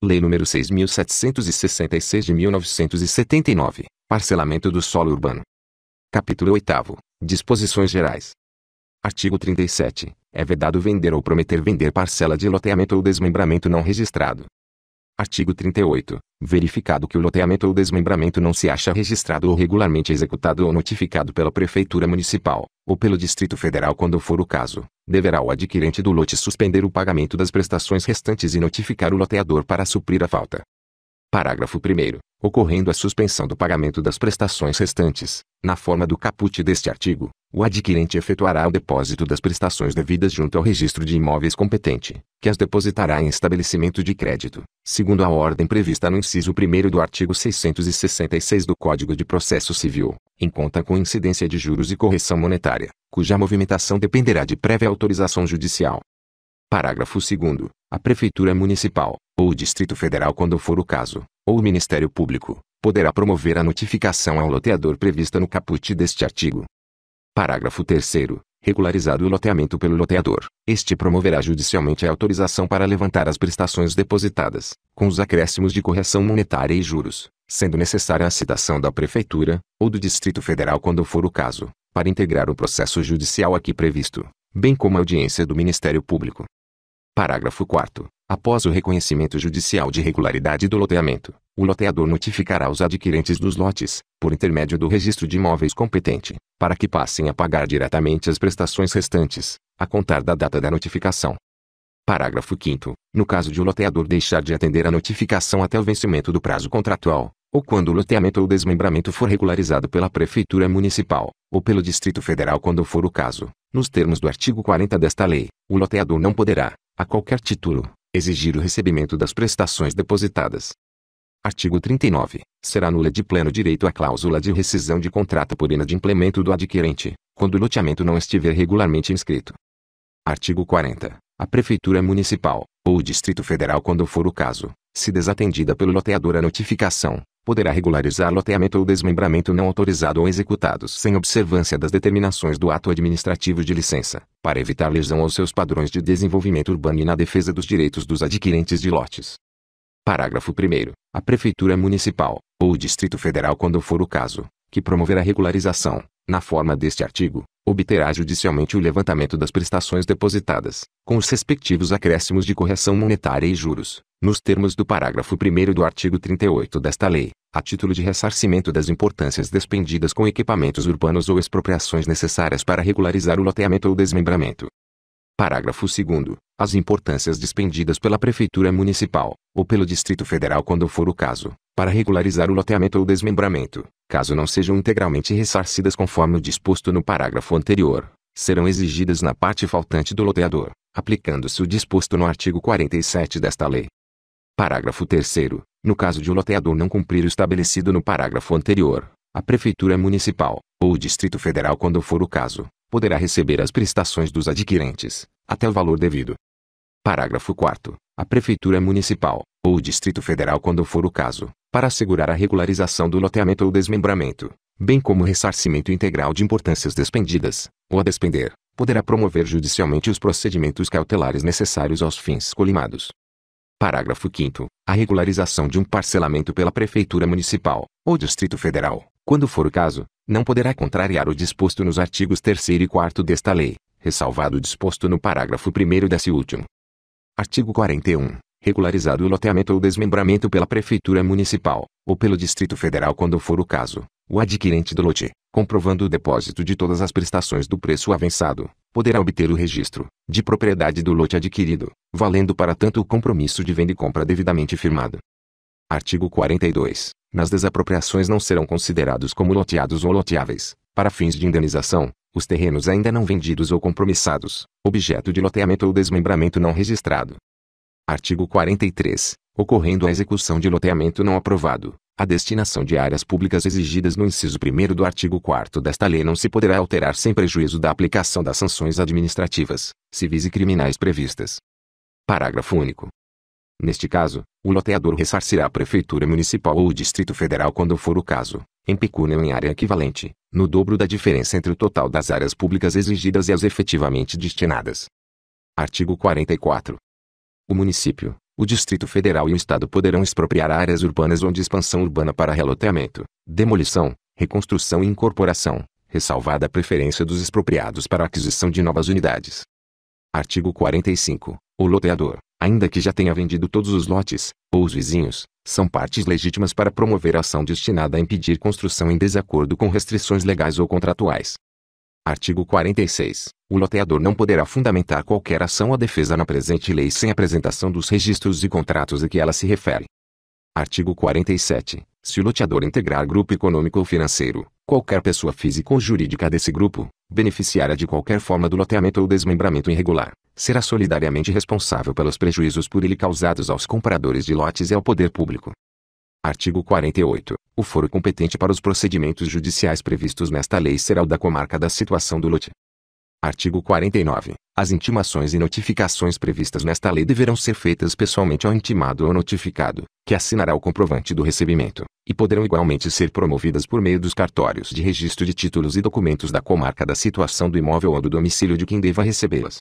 Lei nº 6.766 de 1979, Parcelamento do solo urbano. Capítulo 8º. Disposições gerais. Artigo 37. É vedado vender ou prometer vender parcela de loteamento ou desmembramento não registrado. Artigo 38. Verificado que o loteamento ou desmembramento não se acha registrado ou regularmente executado ou notificado pela Prefeitura Municipal, ou pelo Distrito Federal quando for o caso, deverá o adquirente do lote suspender o pagamento das prestações restantes e notificar o loteador para suprir a falta. Parágrafo 1º. Ocorrendo a suspensão do pagamento das prestações restantes, na forma do caput deste artigo, o adquirente efetuará o depósito das prestações devidas junto ao registro de imóveis competente, que as depositará em estabelecimento de crédito, segundo a ordem prevista no inciso 1º do artigo 666 do Código de Processo Civil, em conta com incidência de juros e correção monetária, cuja movimentação dependerá de prévia autorização judicial. Parágrafo 2º. A Prefeitura Municipal, ou o Distrito Federal quando for o caso, ou o Ministério Público, poderá promover a notificação ao loteador prevista no caput deste artigo. Parágrafo 3º. Regularizado o loteamento pelo loteador, este promoverá judicialmente a autorização para levantar as prestações depositadas, com os acréscimos de correção monetária e juros, sendo necessária a citação da Prefeitura, ou do Distrito Federal quando for o caso, para integrar o processo judicial aqui previsto, bem como a audiência do Ministério Público. Parágrafo 4º. Após o reconhecimento judicial de regularidade do loteamento, o loteador notificará os adquirentes dos lotes, por intermédio do registro de imóveis competente, para que passem a pagar diretamente as prestações restantes, a contar da data da notificação. Parágrafo 5º. No caso de o loteador deixar de atender a notificação até o vencimento do prazo contratual, ou quando o loteamento ou desmembramento for regularizado pela Prefeitura Municipal, ou pelo Distrito Federal quando for o caso, nos termos do artigo 40 desta lei, o loteador não poderá, a qualquer título, exigir o recebimento das prestações depositadas. Artigo 39. Será nula de pleno direito a cláusula de rescisão de contrato por inadimplemento do adquirente, quando o loteamento não estiver regularmente inscrito. Artigo 40. A Prefeitura Municipal, ou o Distrito Federal quando for o caso, se desatendida pelo loteador a notificação, poderá regularizar loteamento ou desmembramento não autorizado ou executados sem observância das determinações do ato administrativo de licença, para evitar lesão aos seus padrões de desenvolvimento urbano e na defesa dos direitos dos adquirentes de lotes. Parágrafo 1º. A Prefeitura Municipal, ou o Distrito Federal quando for o caso, que promover a regularização, na forma deste artigo, obterá judicialmente o levantamento das prestações depositadas, com os respectivos acréscimos de correção monetária e juros, nos termos do parágrafo 1º do artigo 38 desta lei, a título de ressarcimento das importâncias despendidas com equipamentos urbanos ou expropriações necessárias para regularizar o loteamento ou desmembramento. Parágrafo 2º. As importâncias despendidas pela Prefeitura Municipal, ou pelo Distrito Federal quando for o caso, para regularizar o loteamento ou desmembramento, caso não sejam integralmente ressarcidas conforme o disposto no parágrafo anterior, serão exigidas na parte faltante do loteador, aplicando-se o disposto no artigo 47 desta lei. Parágrafo 3º. No caso de o loteador não cumprir o estabelecido no parágrafo anterior, a Prefeitura Municipal, ou o Distrito Federal quando for o caso, poderá receber as prestações dos adquirentes, até o valor devido. Parágrafo 4º. A Prefeitura Municipal, ou o Distrito Federal quando for o caso, para assegurar a regularização do loteamento ou desmembramento, bem como o ressarcimento integral de importâncias despendidas, ou a despender, poderá promover judicialmente os procedimentos cautelares necessários aos fins colimados. Parágrafo 5º. A regularização de um parcelamento pela Prefeitura Municipal, ou Distrito Federal, quando for o caso, não poderá contrariar o disposto nos artigos 3º e 4º desta lei, ressalvado o disposto no parágrafo 1º desse último. Artigo 41. Regularizado o loteamento ou desmembramento pela Prefeitura Municipal, ou pelo Distrito Federal quando for o caso, o adquirente do lote, comprovando o depósito de todas as prestações do preço avançado, poderá obter o registro de propriedade do lote adquirido, valendo para tanto o compromisso de venda e compra devidamente firmado. Artigo 42. Nas desapropriações não serão considerados como loteados ou loteáveis, para fins de indenização, os terrenos ainda não vendidos ou compromissados, objeto de loteamento ou desmembramento não registrado. Artigo 43. Ocorrendo a execução de loteamento não aprovado, a destinação de áreas públicas exigidas no inciso 1º do artigo 4º desta lei não se poderá alterar sem prejuízo da aplicação das sanções administrativas, civis e criminais previstas. Parágrafo único. Neste caso, o loteador ressarcirá a Prefeitura Municipal ou o Distrito Federal quando for o caso, em pecúnia ou em área equivalente, no dobro da diferença entre o total das áreas públicas exigidas e as efetivamente destinadas. Artigo 44. O município, O Distrito Federal e o Estado poderão expropriar áreas urbanas ou de expansão urbana para reloteamento, demolição, reconstrução e incorporação, ressalvada a preferência dos expropriados para a aquisição de novas unidades. Artigo 45. O loteador, ainda que já tenha vendido todos os lotes, ou os vizinhos, são partes legítimas para promover ação destinada a impedir construção em desacordo com restrições legais ou contratuais. Artigo 46. O loteador não poderá fundamentar qualquer ação ou defesa na presente lei sem apresentação dos registros e contratos a que ela se refere. Artigo 47. Se o loteador integrar grupo econômico ou financeiro, qualquer pessoa física ou jurídica desse grupo, beneficiária de qualquer forma do loteamento ou desmembramento irregular, será solidariamente responsável pelos prejuízos por ele causados aos compradores de lotes e ao poder público. Artigo 48. O foro competente para os procedimentos judiciais previstos nesta lei será o da comarca da situação do lote. Artigo 49. As intimações e notificações previstas nesta lei deverão ser feitas pessoalmente ao intimado ou notificado, que assinará o comprovante do recebimento, e poderão igualmente ser promovidas por meio dos cartórios de registro de títulos e documentos da comarca da situação do imóvel ou do domicílio de quem deva recebê-las.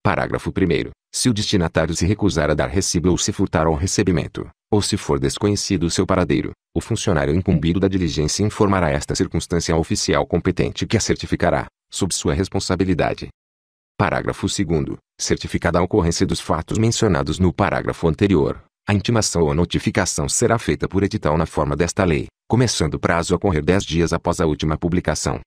Parágrafo 1º. Se o destinatário se recusar a dar recibo ou se furtar ao recebimento, ou se for desconhecido o seu paradeiro, o funcionário incumbido da diligência informará esta circunstância ao oficial competente que a certificará, sob sua responsabilidade. Parágrafo 2º. Certificada a ocorrência dos fatos mencionados no parágrafo anterior, a intimação ou notificação será feita por edital na forma desta lei, começando o prazo a correr 10 dias após a última publicação.